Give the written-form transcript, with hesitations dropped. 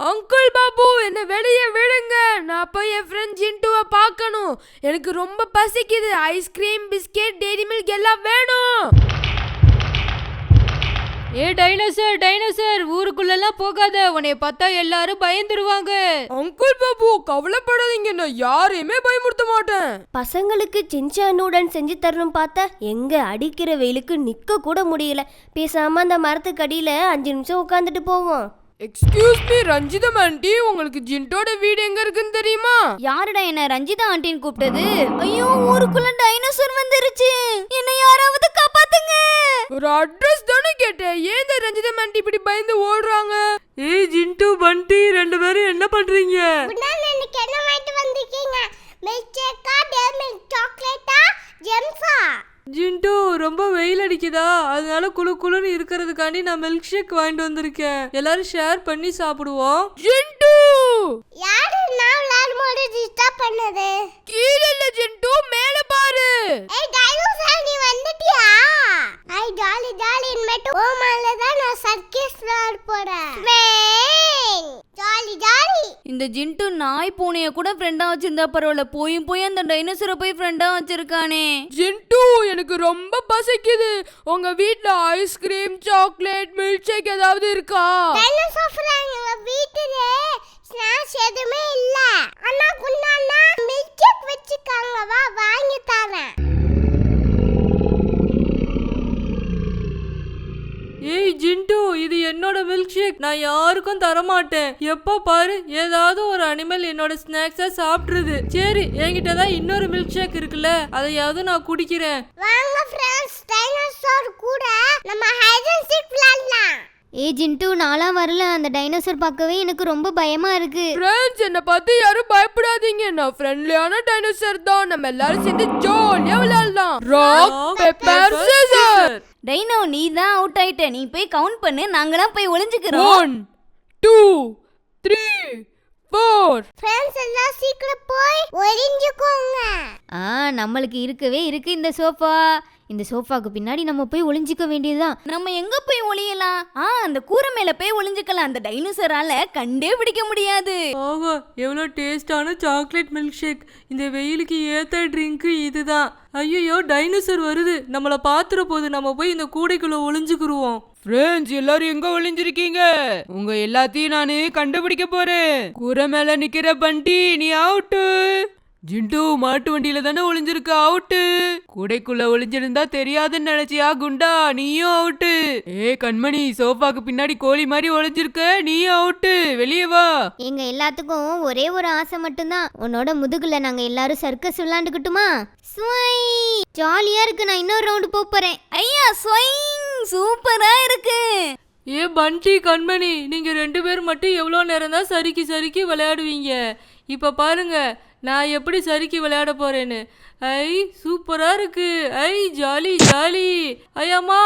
Uncle Babu என்ன வெளியே விடுங்க. நான் போய் என் ஃப்ரெண்ட் ஜிண்டுவை பார்க்கணும். எனக்கு ரொம்ப பசிக்குது. ஐஸ்கிரீம், பிஸ்கெட், டெய்ரி மில்க் எல்லாம் வேணும். ஏ டைனோசர் ஊருக்குள்ளெல்லாம் போகாத, உன்னை பார்த்தா எல்லாரும் பயந்துருவாங்க. அங்கிள் பாபு கவலைப்படாதீங்க, நான் யாரையுமே பயமுறுத்த மாட்டேன். பசங்களுக்கு சின்சானுடன் செஞ்சு தரணும் பார்த்தா எங்க அடிக்கிற வெயிலுக்கு நிக்க கூட முடியல. பேசாம அந்த மரத்துக்கு அடியில 5 நிமிஷம் உட்காந்துட்டு போவோம். எக்ஸ்கியூஸ் மீ ரஞ்சிதம் ஆண்டி, உங்களுக்கு ஜிண்டோட வீடு எங்க இருக்குன்னு தெரியுமா? யாருடா என்ன ரஞ்சிதா ஆண்டின்னு கூப்பிட்டது? ஐயோ, ஊருக்குள்ள டைனோசர் வந்துருச்சு, என்ன யாராவது காப்பாத்துங்க. ஒரு அட்ரஸ் தானே கேட்டேன், ஏன் இந்த ரஞ்சிதம் ஆண்டி இப்படி பயந்து ஓடுறாங்க? ஏய் ஜிண்டு, பண்டி, 2 பேரும் என்ன பண்றீங்க? எனக்கு என்ன வாங்கிட்டு வந்திருக்கீங்க? மில்க் ஷேக்கா, டேரி மில்க் சாக்லேட்டா, ஜெம்ஸா? ஜிண்டு, ரொம்ப வெயில் அடிக்குதா, அதனால குளு குளுன்னு இருக்கிறதுக்காண்டி நான் மில்க் ஷேக் வாங்கிட்டு வந்திருக்கேன். எல்லாரும் ஷேர் பண்ணி சாப்பிடுவோம். ஜிண்டு, யாரு நான் விளையாடும்போது டிஸ்டர்ப் பண்ணது? கீழ இல்ல ஜிண்டு, மேல பாரு. ஏய் டைனோசர், நீ வந்துட்டியா? ஐ ஜாலி ஜாலி, இன்மேட்டு ஓ மேல தான் நான் சர்க்கஸ் விளையாட போறேன். Jolly jolly. இந்த ஜிண்டு நாய் பூனைய கூட ஃப்ரெண்டா வச்சிருந்தா பரவாயில்ல, போய் அந்த டைனோசரை போய் ஃப்ரெண்டா வச்சிருக்கானே. ஜிண்டு, எனக்கு ரொம்ப பசிக்குது. உங்க வீட்ல ஐஸ்கிரீம், சாக்லேட், மில்க் ஷேக் ஏதாவது இருக்கா? டைனோசர் ஃப்ரெண்ட், எங்க வீட்டுல ஸ்நாக்ஸ் எதுவுமே இல்ல. அண்ணா குண்டாண்ணா மில்க் ஷேக் வச்சிருக்காங்க, வா வாங்கி தரேன். ஏய் ஜிண்டு, இது என்னோட மில்க் ஷேக், நான் யாருக்கும் தரமாட்டேன். எப்போ பாரு ஏதாவது ஒரு அனிமல் என்னோட ஸ்நாக்ஸா சாப்பிடுறது. சரி, என்கிட்ட தான் இன்னொரு மில்க் ஷேக் இருக்குல்ல, அதையாவது நான் குடிக்கிறேன். வாங்க ஃப்ரெண்ட்ஸ், டைனோசர் கூட நம்ம ஹைட் அண்ட் சீக் விளையாடலாம். ஏ ஜிண்டு, நான்லாம் வரல, அந்த டைனோசர் பார்க்கவே எனக்கு ரொம்ப பயமா இருக்கு. ஃப்ரெண்ட்ஸ், என்ன பார்த்து யாரும் பயப்படாதீங்க, நான் ஃப்ரெண்ட்லியான டைனோசர் தான். நம்ம எல்லாரும் சேர்ந்து ஜாலியா விளையாடலாம். Rock paper scissor. டைனோ, நீ தான் அவுட் ஆயிட்ட, நீ போய் கவுண்ட் பண்ணு, நாங்களாம் போய் ஒளிஞ்சுக்கிறோம். 1 2 3 4. ஃப்ரெண்ட்ஸ் எல்லாம் சீக்கிரம் போய் ஒளிஞ்சுக்கோங்க. நம்மளுக்கு இருக்கவே இருக்கு இந்த சோஃபா. இந்த சோஃபாக்கு பின்னாடி நம்ம போய் ஒளிஞ்சிக்க வேண்டியதுதான். நம்ம எங்க போய் ஒளியலாம்? அந்த கூரை மேல போய் ஒளிஞ்சுக்கலாம். அந்த டைனோசரால கண்டே பிடிக்க முடியாது. ஆஹா, எவ்வளோ டேஸ்டான சாக்லேட் மில்க் ஷேக். இந்த வெயிலுக்கு ஏத்த ட்ரிங்க் இதுதான். ஐயோ, டைனோசர் வருது, நம்மளை பாத்துற போது. நம்ம போய் இந்த கூடைக்குள்ள ஒளிஞ்சுக்குருவோம். ஃப்ரெண்ட்ஸ், எல்லாரும் எங்க ஒளிஞ்சிருக்கீங்க? உங்க எல்லாத்தையும் நானு கண்டுபிடிக்க போறேன். கூரை மேல நிக்கிற பண்டி, நீ அவுட்டு. ஜிண்டு, மாட்டு வண்டியில தானே ஒளிஞ்சிருக்க, அவுட்டு. கூடைக்குள்ள ஒளிஞ்சிருந்தா தெரியாதுன்னு நினைச்சியா குண்டா, நீயும் அவுட்டு. கண்மணி, சோஃபாக்கு பின்னாடி கோழி மாதிரி ஒளிஞ்சிருக்க, நீயும் அவுட்டு. வெளியே வா. எங்க எல்லாத்துக்கும் ஒரே ஒரு ஆசை மட்டும்தான், உன்னோட முதுகுல நாங்க எல்லாரும் சர்க்கஸ் விளையாண்டுக்கிட்டுமா? ஜாலியா இருக்கு, நான் இன்னொரு ரவுண்டு போறேன். ஐயா, ஸ்வைங், சூப்பரா இருக்கு. பண்டி, கண்மணி, நீங்க 2 பேர் மட்டும் எவ்வளோ நேரம் தான் சறுக்கி விளையாடுவீங்க? இப்ப பாருங்க நான் எப்படி சறுக்கி விளையாட போறேன்னு. ஐ சூப்பரா இருக்கு. ஐ ஜாலி ஜாலி. ஐயம்மா.